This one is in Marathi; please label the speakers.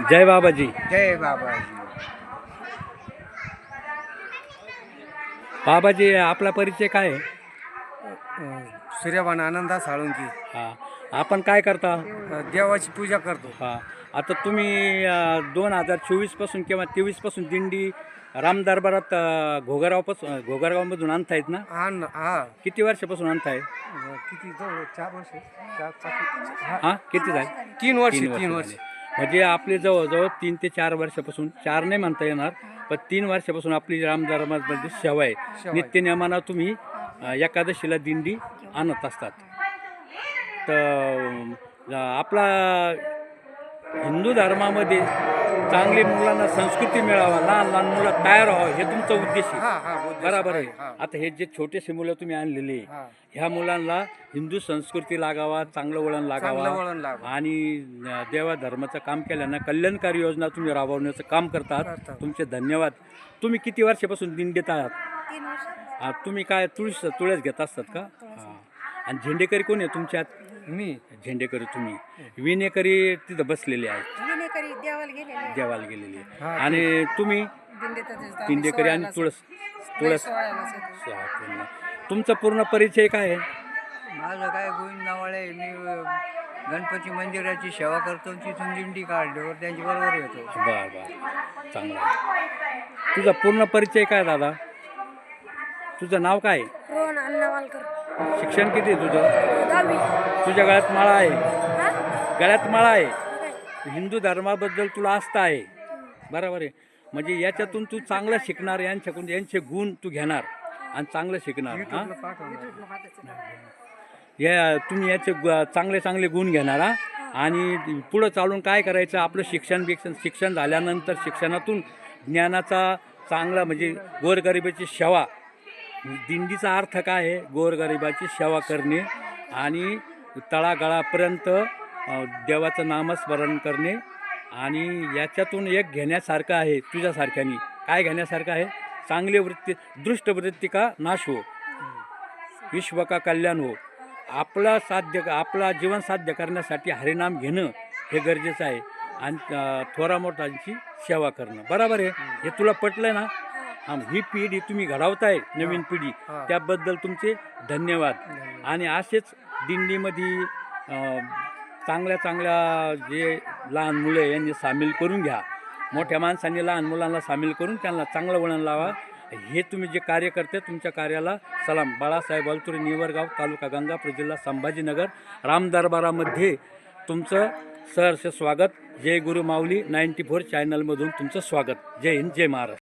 Speaker 1: जय बाबाजी.
Speaker 2: जय बाबाजी.
Speaker 1: बाबाजी आपला परिचय काय आहे?
Speaker 2: सूर्यबान आनंदा साळुंकी.
Speaker 1: हां, आपण काय करता?
Speaker 2: देवाची पूजा करतो.
Speaker 1: हां, आता तुम्ही 2024 पासून किंवा 23 पासून दिंडी राम दरबारात घोगरगावमधून आणतायत ना?
Speaker 2: हा
Speaker 1: किती वर्षापासून आणताय?
Speaker 2: किती जवळ 4 वर्ष.
Speaker 1: हां, किती झाले?
Speaker 2: 3 वर्ष.
Speaker 1: 3 वर्ष झाले. म्हणजे आपले जवळजवळ 3 ते 4 वर्षापासून, 4 नाही म्हणता येणार, पण 3 वर्षापासून आपली राम दरबारमध्ये सेवा आहे. नित्यनेमानं तुम्ही एकादशीला दिंडी आणत असतात. तर आपला हिंदू धर्मामध्ये चांगली मुलांना संस्कृती मिळावा, लहान लहान मुलं तयार व्हावं, हे तुमचा उद्देश आहे. बरोबर आहे. आता हे जे छोटेसे मुलं तुम्ही आणलेले, ह्या मुलांना हिंदू संस्कृती लागावा, चांगलं वळण लागावा आणि देवा धर्माचं काम केल्यानं कल्याणकारी योजना तुम्ही राबवण्याचं काम करतात. तुमचे धन्यवाद. तुम्ही किती वर्षापासून दिंडीत आहात?
Speaker 3: 3 वर्ष.
Speaker 1: तुम्ही काय तुळस घेत असतात का? हां. आणि झेंडेकरी कोण आहे तुमच्यात?
Speaker 2: मी
Speaker 1: झेंडेकरी तुम्ही. विणेकरी तिथं बसलेले आहेत,
Speaker 3: विनेकरी देवाला गेलेले.
Speaker 1: देवाला गेलेली आहे. आणि तुम्ही
Speaker 3: दिंडीतच
Speaker 1: दिंडेकरी आणि तुळस
Speaker 3: सोहळ्यालाच येतो.
Speaker 1: तुमचा पूर्ण परिचय काय आहे?
Speaker 2: माझं काय गोविंद नावाळे. मी गणपती मंदिराची सेवा करतो. तिथून दिंडी काढल्यावर त्यांच्या बरोबर येतो.
Speaker 1: बरं बरं, चांगलं आहे. तुझा पूर्ण परिचय काय दादा? तुझं नाव काय?
Speaker 3: रोहन अण्णावालकर.
Speaker 1: शिक्षण किती आहे तुझं?
Speaker 3: 10वी.
Speaker 1: तुझ्या गळ्यात माळा आहे?
Speaker 3: हा?
Speaker 1: गळ्यात माळा आहे.
Speaker 3: काय?
Speaker 1: हिंदू धर्माबद्दल तुला आस्था आहे. बरोबर आहे. म्हणजे याच्यातून तू चांगलं शिकणार, यांच्याकडून यांचे गुण तू घेणार आणि चांगलं शिकणार. हां, तुम्ही याचे चांगले चांगले गुण घेणार. आणि पुढं चालून काय करायचं, आपलं शिक्षण झाल्यानंतर शिक्षणातून ज्ञानाचा चांगला म्हणजे गोरगरिबाची सेवा. दिंडीचा अर्थ काय आहे? गोरगरिबाची सेवा करणे आणि तळागाळापर्यंत देवाचं नामस्मरण करणे. आणि याच्यातून एक घेण्यासारखं आहे तुझ्यासारख्यानी. काय घेण्यासारखं आहे? चांगली वृत्ती, दृष्ट वृत्ती का नाश हो, विश्व का कल्याण हो. आपला जीवन साध्य करण्यासाठी हरिनाम घेणं हे गरजेचं आहे आणि थोरा मोठ्यांची सेवा करणं. बरोबर आहे. हे तुला पटलं ना? हां, ही पिढी तुम्ही घडवताय, नवीन पिढी, त्याबद्दल तुमचे धन्यवाद. आणि असेच दिंडीमध्ये चांगल्या चांगल्या जे लहान मुलं यांनी सामील करून घ्या. मोठ्या माणसांनी लहान मुलांना सामील करून त्यांना चांगलं वळण लावा. हे तुम्ही जे कार्य करते, तुमच्या कार्याला सलाम. बाळासाहेब अलतुरे, निवरगाव, तालुका गंगापूर, जिल्हा संभाजीनगर. राम दरबारामध्ये तुमचं सहर्ष स्वागत. जय गुरु माऊली 94 चॅनलमधून तुमचं स्वागत. जय हिंद, जय महाराष्ट्र.